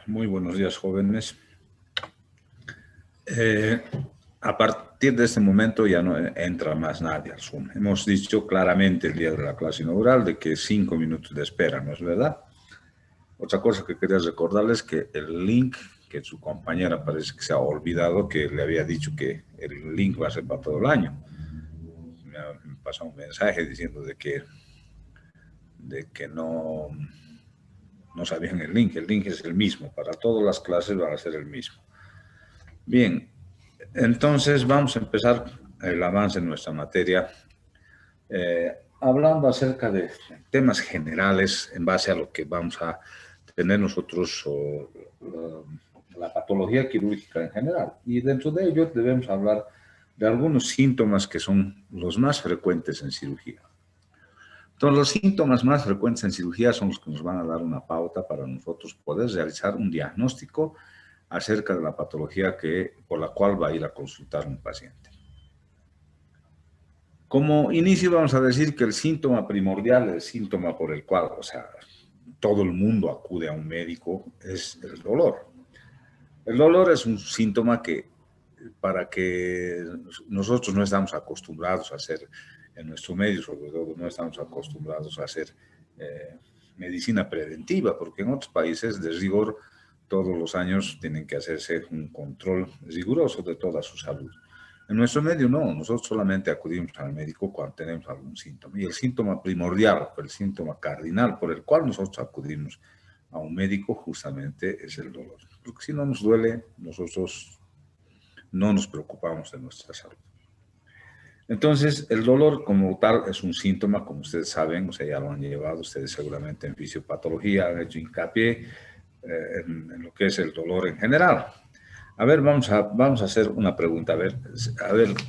Muy buenos días, jóvenes. A partir de este momento ya no entra más nadie al Zoom. Hemos dicho claramente el día de la clase inaugural de que 5 minutos de espera, ¿no es verdad? Otra cosa que quería recordarles que el link, que su compañera parece que se ha olvidado, que le había dicho que el link va a ser para todo el año. Me pasó un mensaje diciendo de que no sabían el link. El link es el mismo, para todas las clases va a ser el mismo. Bien, entonces vamos a empezar el avance en nuestra materia, hablando acerca de temas generales en base a lo que vamos a tener nosotros, la patología quirúrgica en general. Y dentro de ello debemos hablar de algunos síntomas que son los más frecuentes en cirugía. Entonces, los síntomas más frecuentes en cirugía son los que nos van a dar una pauta para nosotros poder realizar un diagnóstico acerca de la patología por la cual va a ir a consultar un paciente. Como inicio vamos a decir que el síntoma primordial, el síntoma por el cual, todo el mundo acude a un médico, es el dolor. El dolor es un síntoma para que nosotros no estamos acostumbrados a hacer, en nuestro medio sobre todo, no estamos acostumbrados a hacer medicina preventiva, porque en otros países de rigor todos los años tienen que hacerse un control riguroso de toda su salud. En nuestro medio no, nosotros solamente acudimos al médico cuando tenemos algún síntoma. Y el síntoma primordial, el síntoma cardinal por el cual nosotros acudimos a un médico justamente es el dolor. Porque si no nos duele, nosotros no nos preocupamos de nuestra salud. Entonces, el dolor como tal es un síntoma, como ustedes saben, ya lo han llevado ustedes seguramente en fisiopatología, han hecho hincapié en lo que es el dolor en general. A ver, vamos a hacer una pregunta. A ver,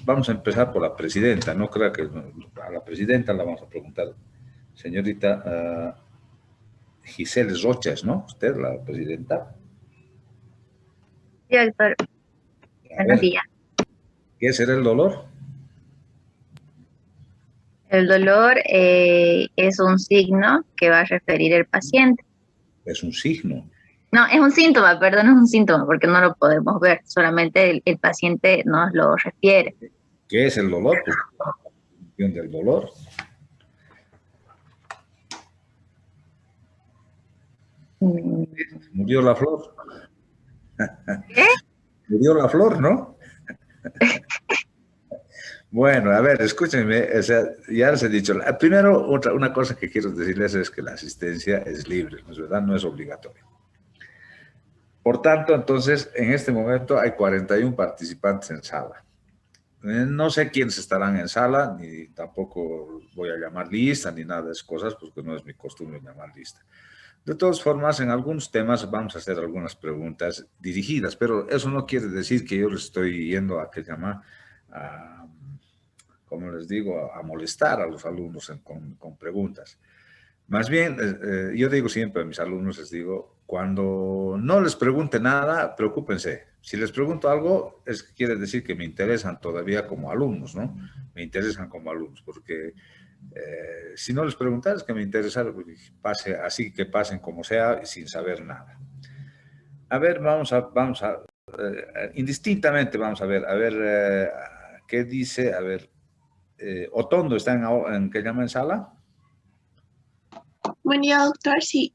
vamos a empezar por la presidenta. No creo que a la presidenta la vamos a preguntar. Señorita Giselle Rochas, ¿no? Usted, la presidenta. Sí, doctor. Buenos días. ¿Qué será el dolor? El dolor es un signo que va a referir el paciente. Es un signo. No, es un síntoma, perdón, es un síntoma porque no lo podemos ver, solamente el paciente nos lo refiere. ¿Qué es el dolor? Pues la definición del dolor. Murió la flor. ¿Qué? Murió la flor, ¿no? Bueno, a ver, escúchenme, ya les he dicho, primero una cosa que quiero decirles es que la asistencia es libre, ¿no es verdad? No es obligatoria. Por tanto, entonces, en este momento hay 41 participantes en sala. No sé quiénes estarán en sala, ni tampoco voy a llamar lista, ni nada de esas cosas, porque no es mi costumbre llamar lista. De todas formas, en algunos temas vamos a hacer algunas preguntas dirigidas, pero eso no quiere decir que yo les estoy yendo a como les digo, a molestar a los alumnos con preguntas. Más bien, yo digo siempre a mis alumnos, les digo, cuando no les pregunte nada, preocúpense. Si les pregunto algo, quiere decir que me interesan todavía como alumnos, ¿no? Me interesan como alumnos, porque si no les preguntan es que me interesa, así que pasen como sea, sin saber nada. A ver, indistintamente vamos a ver, ¿qué dice? A ver, Otondo, ¿está en qué llama en sala? Buen día, doctor. Sí.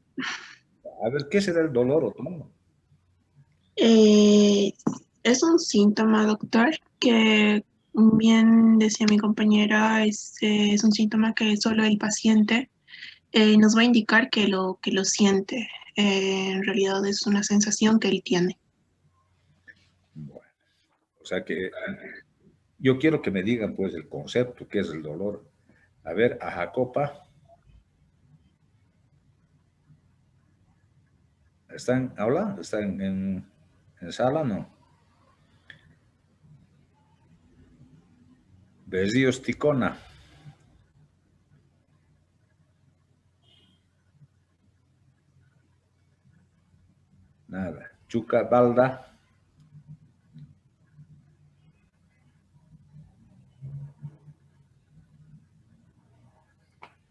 A ver, ¿qué será el dolor, Otondo? Es un síntoma, doctor, que bien decía mi compañera, es un síntoma que solo el paciente nos va a indicar que lo siente. En realidad es una sensación que él tiene. Bueno, o sea que yo quiero que me digan pues el concepto, qué es el dolor. A ver, a Jacopa. ¿Están aula? ¿Están en sala? No. Berríos Ticona. Nada. Chuca Balda.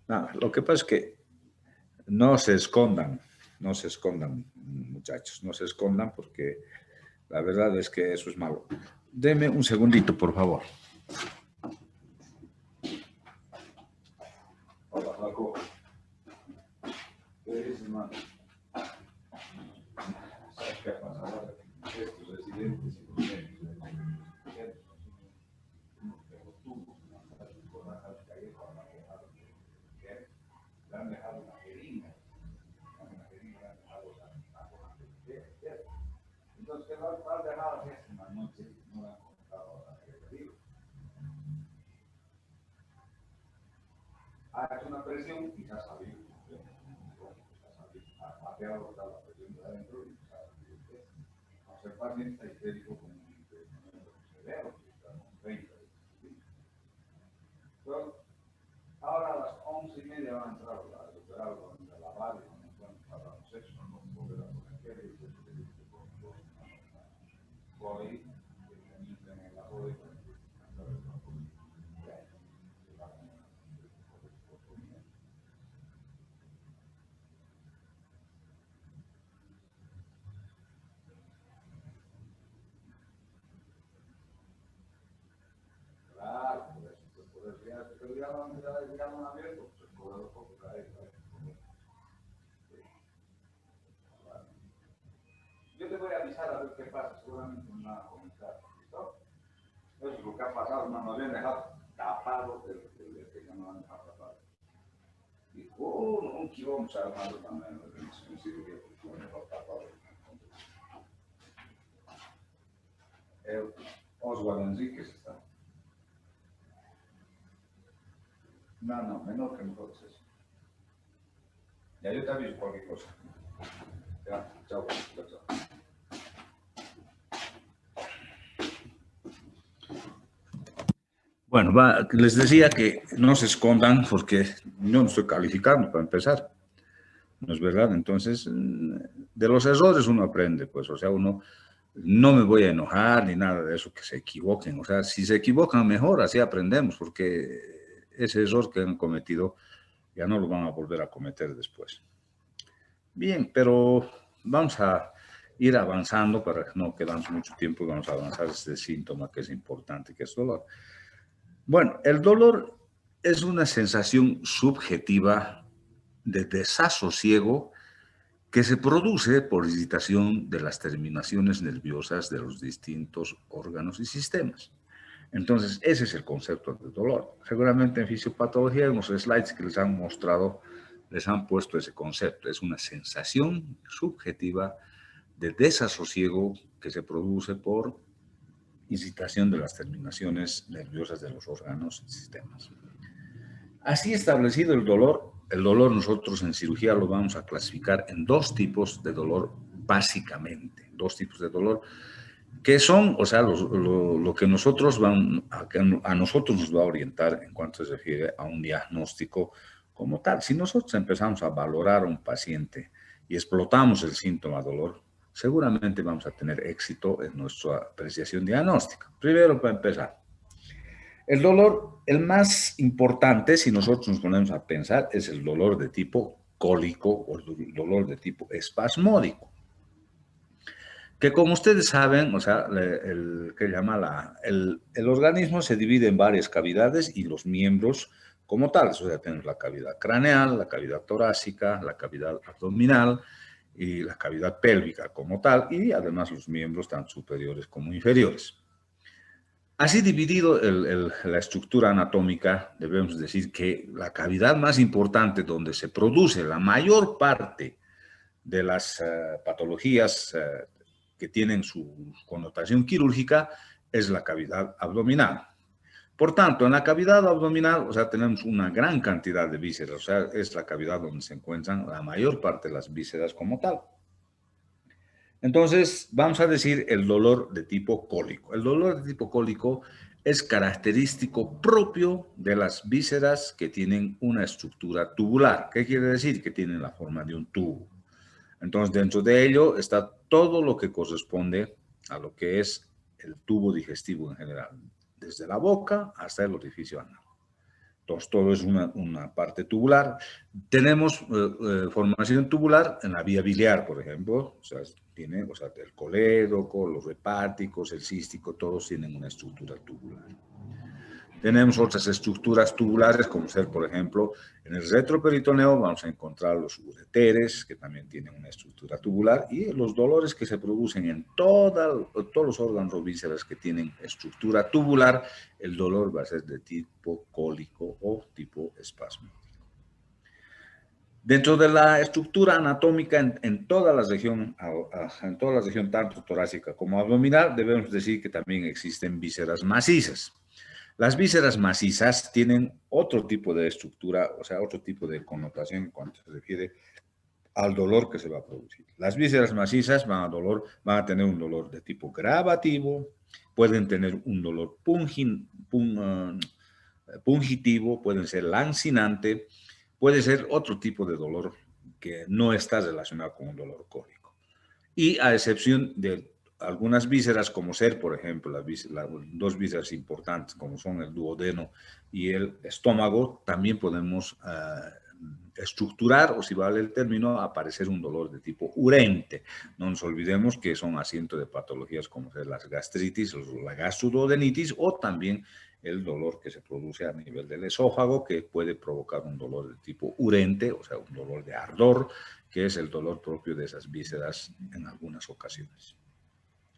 Nada. Lo que pasa es que no se escondan, muchachos, no se escondan porque la verdad es que eso es malo. Deme un segundito, por favor. Hola, Flaco. ¿Qué dices, hermano? ¿Sabes qué ha pasado? Estos residentes y los médicos le han dejado una jeringa. Entonces, ¿qué va a dejar en la noche? No le han contado a la que ha hecho una presión y ya ha salido. Ha pateado la presión de adentro y ya ha salido. O sea, el paciente está histérico con un severo, con 30. Entonces, ahora a las 11:30 van a entrar a recuperar a la base, para los sexos, no volver a poner que voy, en la joven. Claro, pero ya lo han abierto, pues el corredor poco cae. Yo te voy a avisar a ver qué pasa, seguramente me van a comentar, ¿listo? Eso es lo que ha pasado, no nos habían dejado tapado el que ya no han dejado tapado. Y un kilómetro armado también en cirugía, porque no lo tapado. Oswald Enríquez está. No, menor que nosotros. Ya yo te aviso cualquier cosa. Ya, chao, chao. Bueno, les decía que no se escondan porque yo no estoy calificando para empezar. ¿No es verdad? Entonces, de los errores uno aprende, pues, o sea, uno no me voy a enojar ni nada de eso, que se equivoquen. O sea, si se equivocan mejor, así aprendemos, porque ese error que han cometido ya no lo van a volver a cometer después. Bien, pero vamos a ir avanzando para no quedarnos mucho tiempo y vamos a avanzar este síntoma que es importante, que es dolor. Bueno, el dolor es una sensación subjetiva de desasosiego que se produce por irritación de las terminaciones nerviosas de los distintos órganos y sistemas. Entonces, ese es el concepto del dolor. Seguramente en fisiopatología, en los slides que les han mostrado, les han puesto ese concepto. Es una sensación subjetiva de desasosiego que se produce por irritación de las terminaciones nerviosas de los órganos y sistemas. Así establecido el dolor nosotros en cirugía lo vamos a clasificar en dos tipos de dolor básicamente. Dos tipos de dolor que son, o sea, lo que nosotros a nosotros nos va a orientar en cuanto se refiere a un diagnóstico como tal. Si nosotros empezamos a valorar a un paciente y explotamos el síntoma dolor, seguramente vamos a tener éxito en nuestra apreciación diagnóstica. Primero, para empezar, el dolor, el más importante, si nosotros nos ponemos a pensar, es el dolor de tipo cólico o el dolor de tipo espasmódico. Que como ustedes saben, o sea, el organismo se divide en varias cavidades y los miembros como tales. O sea, tenemos la cavidad craneal, la cavidad torácica, la cavidad abdominal y la cavidad pélvica como tal, y además los miembros tanto superiores como inferiores. Así dividido la estructura anatómica, debemos decir que la cavidad más importante donde se produce la mayor parte de las patologías que tienen su connotación quirúrgica es la cavidad abdominal. Por tanto, en la cavidad abdominal, o sea, tenemos una gran cantidad de vísceras, o sea, es la cavidad donde se encuentran la mayor parte de las vísceras como tal. Entonces, vamos a decir el dolor de tipo cólico. El dolor de tipo cólico es característico propio de las vísceras que tienen una estructura tubular. ¿Qué quiere decir? Que tienen la forma de un tubo. Entonces, dentro de ello está todo lo que corresponde a lo que es el tubo digestivo en general, desde la boca hasta el orificio anal. Entonces, todo es una parte tubular. Tenemos formación tubular en la vía biliar, por ejemplo. O sea, el colédoco, los hepáticos, el cístico, todos tienen una estructura tubular. Tenemos otras estructuras tubulares, como ser, por ejemplo, en el retroperitoneo vamos a encontrar los ureteres, que también tienen una estructura tubular, y los dolores que se producen en todos los órganos o vísceras que tienen estructura tubular, el dolor va a ser de tipo cólico o tipo espasmódico. Dentro de la estructura anatómica en toda la región tanto torácica como abdominal, debemos decir que también existen vísceras macizas. Las vísceras macizas tienen otro tipo de estructura, o sea, otro tipo de connotación en cuanto se refiere al dolor que se va a producir. Las vísceras macizas van a tener un dolor de tipo gravativo, pueden tener un dolor pungitivo, pueden ser lancinante, puede ser otro tipo de dolor que no está relacionado con un dolor cólico. Y a excepción de algunas vísceras, como ser, por ejemplo, dos vísceras importantes, como son el duodeno y el estómago, también podemos estructurar, o si vale el término, aparecer un dolor de tipo urente. No nos olvidemos que son asiento de patologías como ser las gastritis, la gastroduodenitis, o también el dolor que se produce a nivel del esófago, que puede provocar un dolor de tipo urente, o sea, un dolor de ardor, que es el dolor propio de esas vísceras en algunas ocasiones.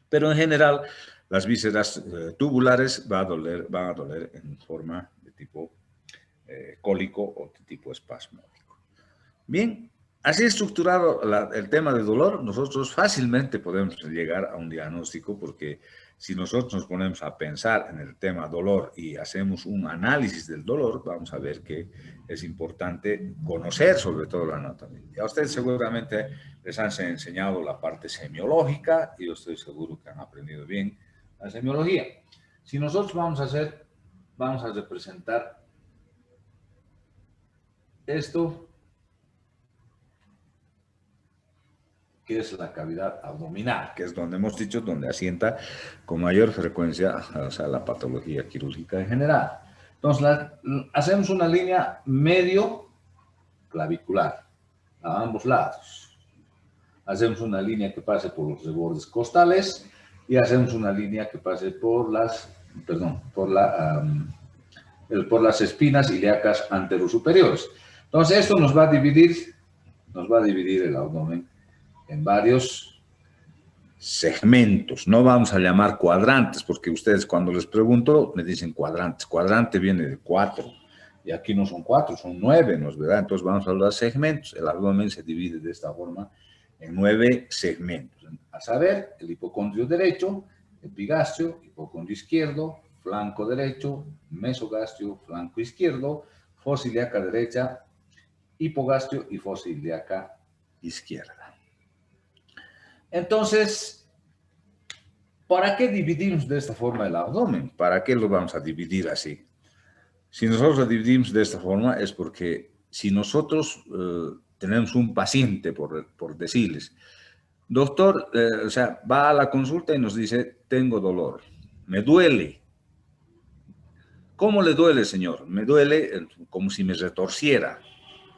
Pero en general, las vísceras tubulares van a doler en forma de tipo cólico o de tipo espasmódico. Bien, así estructurado el tema de dolor, nosotros fácilmente podemos llegar a un diagnóstico, porque si nosotros nos ponemos a pensar en el tema dolor y hacemos un análisis del dolor, vamos a ver que es importante conocer sobre todo la anatomía. Y a ustedes seguramente les han enseñado la parte semiológica y yo estoy seguro que han aprendido bien la semiología. Si nosotros vamos a representar esto, que es la cavidad abdominal, que es donde hemos dicho, donde asienta con mayor frecuencia, o sea, la patología quirúrgica en general. Entonces, hacemos una línea medio clavicular a ambos lados. Hacemos una línea que pase por los rebordes costales y hacemos una línea que pase por las espinas ilíacas anterosuperiores. Entonces, esto nos va a dividir el abdomen en varios segmentos. No vamos a llamar cuadrantes, porque ustedes cuando les pregunto me dicen cuadrantes. Cuadrante viene de 4, y aquí no son 4, son 9, ¿no es verdad? Entonces vamos a hablar de segmentos. El abdomen se divide de esta forma en 9 segmentos. A saber, el hipocondrio derecho, epigastrio, hipocondrio izquierdo, flanco derecho, mesogastrio, flanco izquierdo, fosa ilíaca derecha, hipogastrio y fosa ilíaca izquierda. Entonces, ¿para qué dividimos de esta forma el abdomen? ¿Para qué lo vamos a dividir así? Si nosotros lo dividimos de esta forma es porque si nosotros tenemos un paciente, por decirles, doctor, o sea, va a la consulta y nos dice, tengo dolor, me duele. ¿Cómo le duele, señor? Me duele como si me retorciera.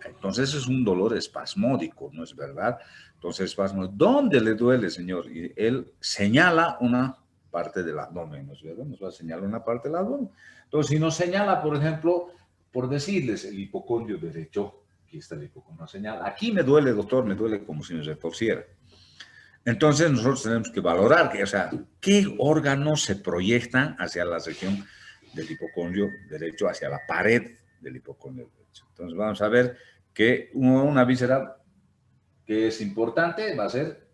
Entonces es un dolor espasmódico, ¿no es verdad? Entonces, espasmódico. ¿Dónde le duele, señor? Y él señala una parte del abdomen, ¿no es verdad? Nos va a señalar una parte del abdomen. Entonces, si nos señala, por ejemplo, por decirles el hipocondrio derecho, aquí está el hipocondrio, señala, aquí me duele, doctor, me duele como si me retorciera. Entonces, nosotros tenemos que valorar, o sea, qué órganos se proyectan hacia la región del hipocondrio derecho, hacia la pared del hipocondrio derecho. Entonces, vamos a ver que una víscera que es importante va a ser,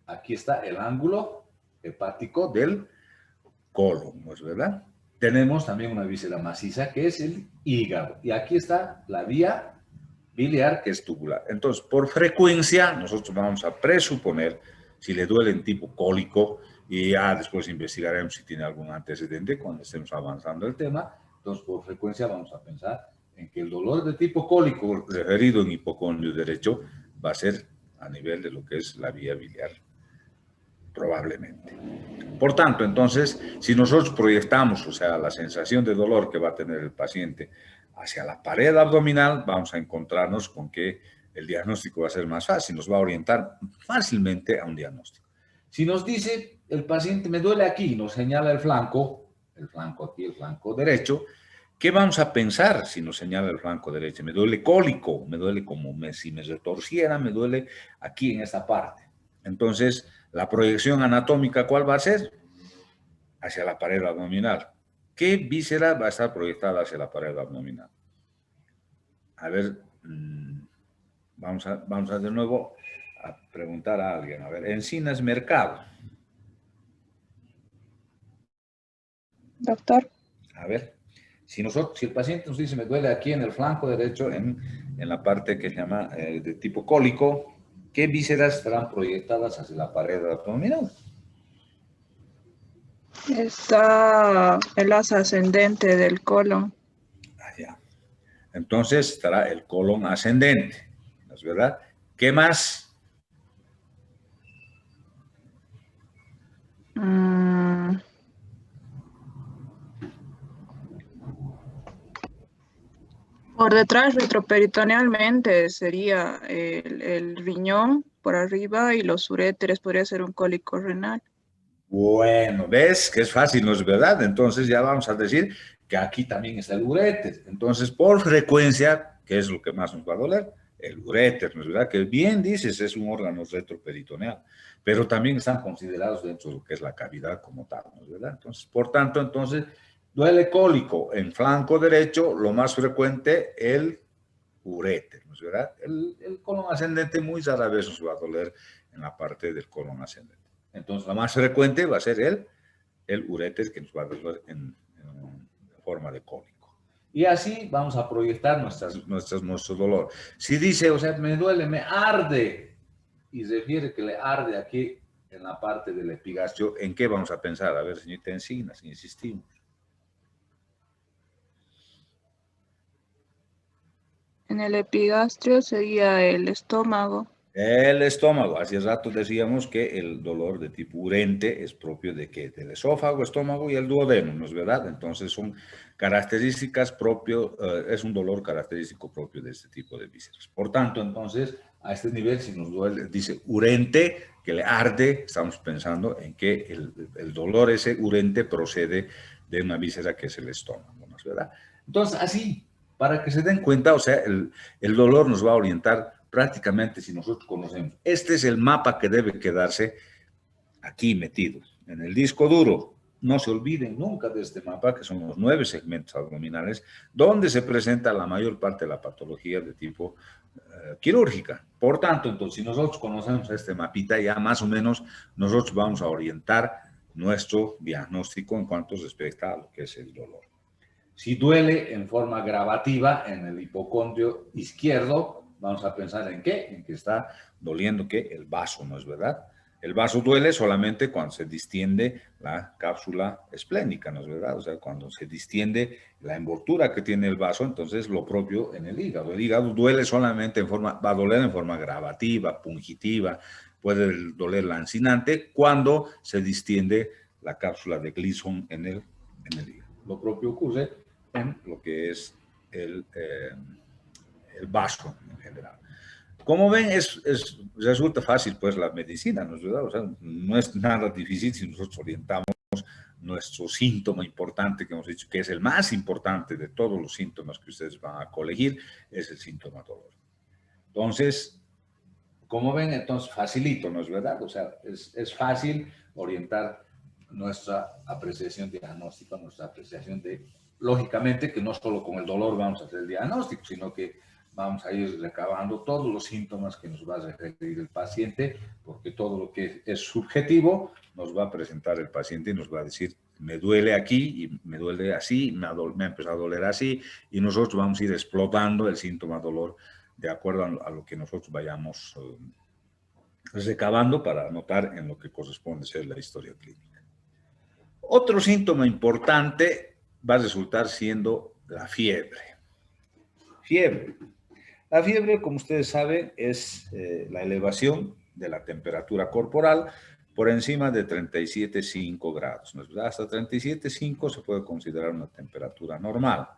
aquí está el ángulo hepático del colon, ¿no es verdad? Tenemos también una víscera maciza que es el hígado. Y aquí está la vía biliar que es tubular. Entonces, por frecuencia, nosotros vamos a presuponer si le duele en tipo cólico y ya después investigaremos si tiene algún antecedente cuando estemos avanzando el tema. Entonces, por frecuencia vamos a pensar en que el dolor de tipo cólico referido en hipocondrio derecho va a ser a nivel de lo que es la vía biliar, probablemente. Por tanto, entonces, si nosotros proyectamos, o sea, la sensación de dolor que va a tener el paciente hacia la pared abdominal, vamos a encontrarnos con que el diagnóstico va a ser más fácil, nos va a orientar fácilmente a un diagnóstico. Si nos dice el paciente me duele aquí, nos señala el flanco aquí, el flanco derecho, ¿qué vamos a pensar si nos señala el flanco derecho? Me duele cólico, me duele como si me retorciera, me duele aquí en esta parte. Entonces, la proyección anatómica, ¿cuál va a ser? Hacia la pared abdominal. ¿Qué víscera va a estar proyectada hacia la pared abdominal? A ver, vamos a de nuevo a preguntar a alguien. A ver, Encinas Mercado. Doctor. A ver, si el paciente nos dice me duele aquí en el flanco derecho, en la parte que se llama de tipo cólico, ¿qué vísceras estarán proyectadas hacia la pared abdominal? Está el asa ascendente del colon. Allá. Entonces estará el colon ascendente, ¿no es verdad? ¿Qué más? Por detrás, retroperitonealmente, sería el riñón por arriba y los uréteres, podría ser un cólico renal. Bueno, ¿ves? Que es fácil, ¿no es verdad? Entonces ya vamos a decir que aquí también está el uréter. Entonces, por frecuencia, ¿qué es lo que más nos va a doler? El uréter, ¿no es verdad? Que bien dices, es un órgano retroperitoneal, pero también están considerados dentro de lo que es la cavidad como tal, ¿no es verdad? Entonces, por tanto, entonces, duele cólico en flanco derecho, lo más frecuente, el uréter, ¿no es verdad? El colon ascendente muy rara vez nos va a doler en la parte del colon ascendente. Entonces, la más frecuente va a ser el uréter, que nos va a doler en forma de cólico. Y así vamos a proyectar nuestro dolor. Si dice, o sea, me duele, me arde, y refiere que le arde aquí en la parte del epigastrio, ¿en qué vamos a pensar? A ver, señorita Encinas, insistimos. En el epigastrio sería el estómago. El estómago. Hace rato decíamos que el dolor de tipo urente es propio de ¿qué? Del esófago, estómago y el duodeno, ¿no es verdad? Entonces son características es un dolor característico propio de este tipo de vísceras. Por tanto, entonces, a este nivel, si nos duele, dice urente, que le arde, estamos pensando en que el dolor ese urente procede de una víscera que es el estómago, ¿no es verdad? Entonces, así, para que se den cuenta, o sea, el dolor nos va a orientar prácticamente si nosotros conocemos. Este es el mapa que debe quedarse aquí metido, en el disco duro. No se olviden nunca de este mapa, que son los 9 segmentos abdominales, donde se presenta la mayor parte de la patología de tipo quirúrgica. Por tanto, entonces, si nosotros conocemos este mapita, ya más o menos nosotros vamos a orientar nuestro diagnóstico en cuanto respecta a lo que es el dolor. Si duele en forma gravativa en el hipocondrio izquierdo, vamos a pensar en qué, en que está doliendo que el vaso, ¿no es verdad? El vaso duele solamente cuando se distiende la cápsula esplénica, ¿no es verdad? O sea, cuando se distiende la envoltura que tiene el vaso, entonces lo propio en el hígado. El hígado duele solamente va a doler en forma gravativa, pungitiva, puede doler lancinante cuando se distiende la cápsula de Gleason en el hígado. Lo propio ocurre en lo que es el vaso en general. Como ven, resulta fácil pues la medicina, ¿no es verdad? O sea, no es nada difícil si nosotros orientamos nuestro síntoma importante que hemos dicho, que es el más importante de todos los síntomas que ustedes van a colegir, es el síntoma dolor. Entonces, como ven, entonces facilito, ¿no es verdad? O sea, es fácil orientar nuestra apreciación diagnóstica, nuestra apreciación de, lógicamente, que no solo con el dolor vamos a hacer el diagnóstico, sino que vamos a ir recabando todos los síntomas que nos va a referir el paciente, porque todo lo que es subjetivo nos va a presentar el paciente y nos va a decir, me duele aquí y me duele así, me ha empezado a doler así, y nosotros vamos a ir explotando el síntoma dolor de acuerdo a lo que nosotros vayamos recabando para anotar en lo que corresponde ser la historia clínica. Otro síntoma importante va a resultar siendo la fiebre. Fiebre. La fiebre, como ustedes saben, es la elevación de la temperatura corporal por encima de 37,5 grados, ¿no es verdad? Hasta 37,5 se puede considerar una temperatura normal.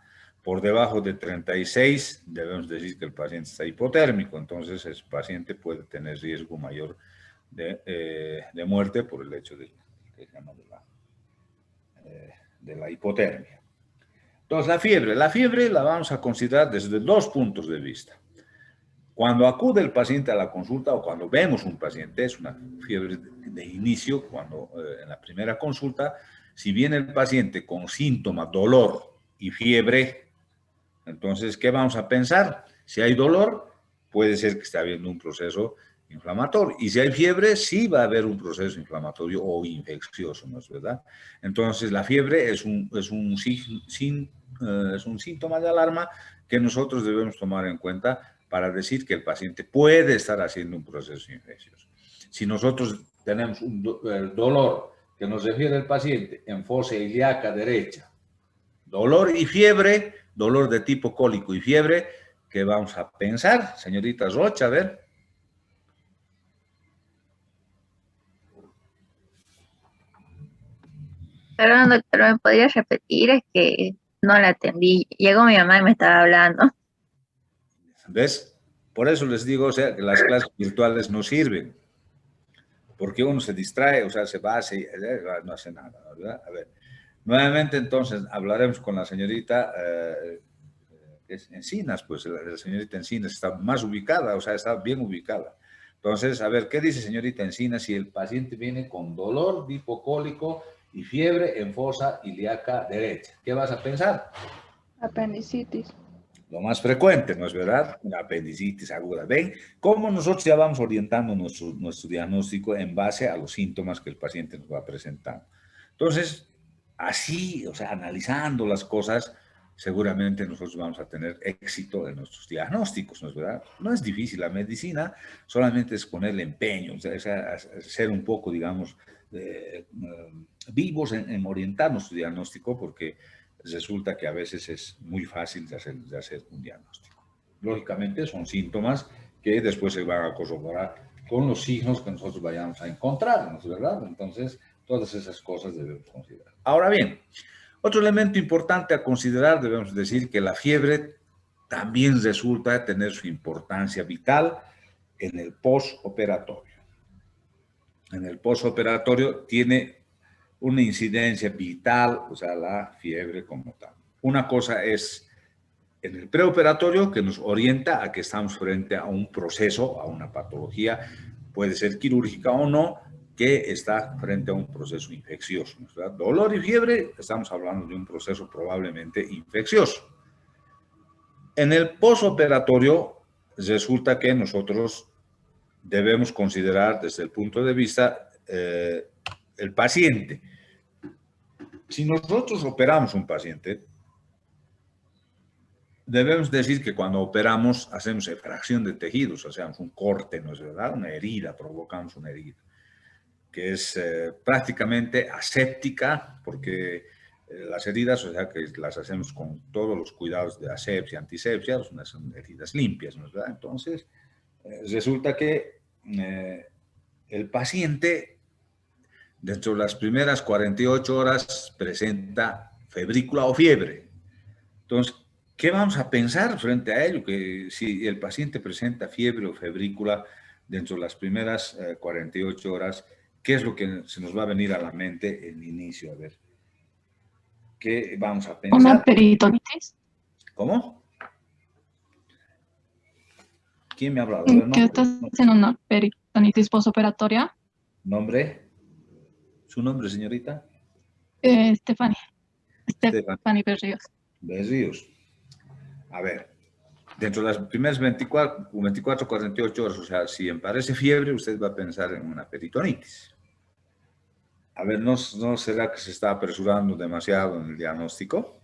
Por debajo de 36 debemos decir que el paciente está hipotérmico, entonces el paciente puede tener riesgo mayor de muerte por el hecho de la hipotermia. Entonces la fiebre la vamos a considerar desde dos puntos de vista. Cuando acude el paciente a la consulta o cuando vemos un paciente, es una fiebre de inicio, cuando en la primera consulta, si viene el paciente con síntomas, dolor y fiebre, entonces, ¿qué vamos a pensar? Si hay dolor, puede ser que esté habiendo un proceso inflamatorio. Y si hay fiebre, sí va a haber un proceso inflamatorio o infeccioso, ¿no es verdad? Entonces, la fiebre es un síntoma de alarma que nosotros debemos tomar en cuenta para decir que el paciente puede estar haciendo un proceso infeccioso. Si nosotros tenemos un dolor que nos refiere el paciente en fosa ilíaca derecha, dolor y fiebre, dolor de tipo cólico y fiebre, ¿qué vamos a pensar? Señorita Rocha, a ver. Perdón, doctor, ¿me podría repetir? Es que no la atendí. Llegó mi mamá y me estaba hablando. ¿Ves? Por eso les digo, o sea, que las clases virtuales no sirven. Porque uno se distrae, o sea, se va, no hace nada, ¿verdad? A ver, nuevamente entonces hablaremos con la señorita Encinas, pues la señorita Encinas está más ubicada, o sea, está bien ubicada. Entonces, a ver, ¿qué dice señorita Encinas si el paciente viene con dolor hipocólico y fiebre en fosa ilíaca derecha? ¿Qué vas a pensar? Apendicitis. Lo más frecuente, ¿no es verdad? Una apendicitis aguda. ¿Ven? Cómo nosotros ya vamos orientando nuestro diagnóstico en base a los síntomas que el paciente nos va presentando. Entonces, así, o sea, analizando las cosas, seguramente nosotros vamos a tener éxito en nuestros diagnósticos, ¿no es verdad? No es difícil la medicina, solamente es ponerle empeño, o sea, ser un poco, digamos, vivos en orientar nuestro diagnóstico, porque resulta que a veces es muy fácil de hacer un diagnóstico. Lógicamente son síntomas que después se van a corroborar con los signos que nosotros vayamos a encontrar, ¿no es verdad? Entonces, todas esas cosas debemos considerar. Ahora bien, otro elemento importante a considerar, debemos decir que la fiebre también resulta tener su importancia vital en el postoperatorio. En el postoperatorio tiene una incidencia vital, o sea, la fiebre como tal. Una cosa es en el preoperatorio, que nos orienta a que estamos frente a un proceso, a una patología, puede ser quirúrgica o no, que está frente a un proceso infeccioso, ¿verdad? Dolor y fiebre, estamos hablando de un proceso probablemente infeccioso. En el postoperatorio, resulta que nosotros debemos considerar desde el punto de vista el paciente. Si nosotros operamos un paciente, debemos decir que cuando operamos hacemos extracción de tejidos, o sea, un corte, ¿no es verdad? Una herida, provocamos una herida, que es prácticamente aséptica, porque las heridas, o sea, que las hacemos con todos los cuidados de asepsia, antisepsia, son heridas limpias, ¿no es verdad? Entonces, resulta que el paciente, dentro de las primeras 48 horas, presenta febrícula o fiebre. Entonces, ¿qué vamos a pensar frente a ello? Que si el paciente presenta fiebre o febrícula dentro de las primeras 48 horas, ¿qué es lo que se nos va a venir a la mente en inicio? A ver, ¿qué vamos a pensar? ¿Una peritonitis? ¿Cómo? ¿Quién me ha hablado? ¿Qué estás en una peritonitis postoperatoria? ¿Nombre? ¿Su nombre, señorita? Stephanie Berríos. Berríos. A ver, dentro de las primeras 24, 48 horas, o sea, si aparece fiebre, usted va a pensar en una peritonitis. A ver, ¿no será que se está apresurando demasiado en el diagnóstico?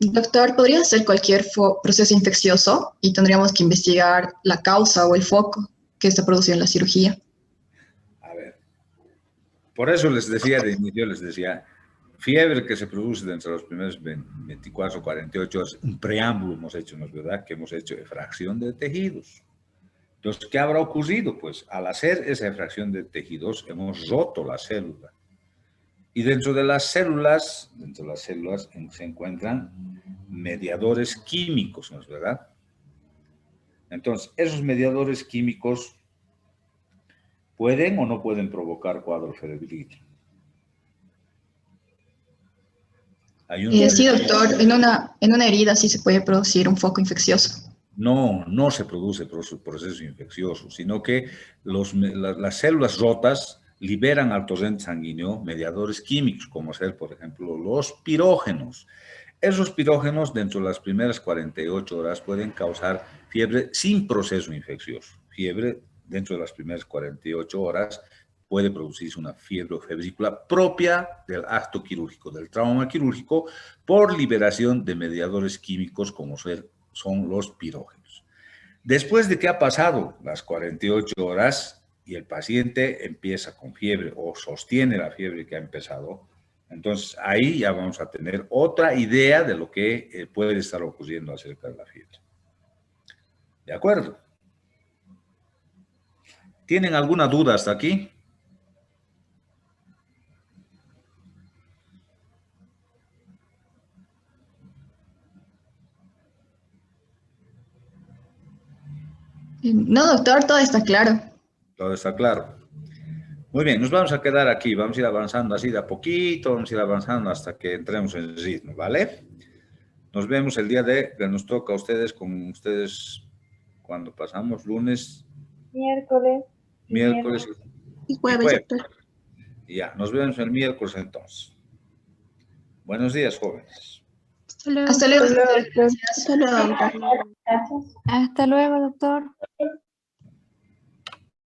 Doctor, podría ser cualquier proceso infeccioso y tendríamos que investigar la causa o el foco que está produciendo la cirugía. A ver, por eso les decía de inicio, fiebre que se produce dentro de los primeros 24 o 48 horas, un preámbulo hemos hecho, ¿no es verdad? Que hemos hecho extracción de tejidos. Entonces, ¿qué habrá ocurrido? Pues al hacer esa extracción de tejidos hemos roto la célula. Y dentro de las células se encuentran mediadores químicos, ¿no es verdad? Entonces, esos mediadores químicos pueden o no pueden provocar cuadro febril. Sí, doctor, en una herida sí se puede producir un foco infeccioso. No, no se produce proceso infeccioso, sino que las células rotas liberan al torrente sanguíneo mediadores químicos, como ser, por ejemplo, los pirógenos. Esos pirógenos, dentro de las primeras 48 horas, pueden causar fiebre sin proceso infeccioso. Fiebre, dentro de las primeras 48 horas, puede producirse una fiebre o febrícula propia del acto quirúrgico, del trauma quirúrgico, por liberación de mediadores químicos como son los pirógenos. Después de que ha pasado las 48 horas y el paciente empieza con fiebre o sostiene la fiebre que ha empezado, entonces ahí ya vamos a tener otra idea de lo que puede estar ocurriendo acerca de la fiebre. ¿De acuerdo? ¿Tienen alguna duda hasta aquí? No, doctor, todo está claro. Todo está claro. Muy bien, nos vamos a quedar aquí. Vamos a ir avanzando así de a poquito, vamos a ir avanzando hasta que entremos en ritmo, ¿vale? Nos vemos el día que nos toca a ustedes, con ustedes cuando pasamos lunes. Miércoles. Y jueves, doctor. Ya, nos vemos el miércoles entonces. Buenos días, jóvenes. Hasta luego. Hasta luego. Hasta luego, doctor. Gracias. Hasta luego, doctor.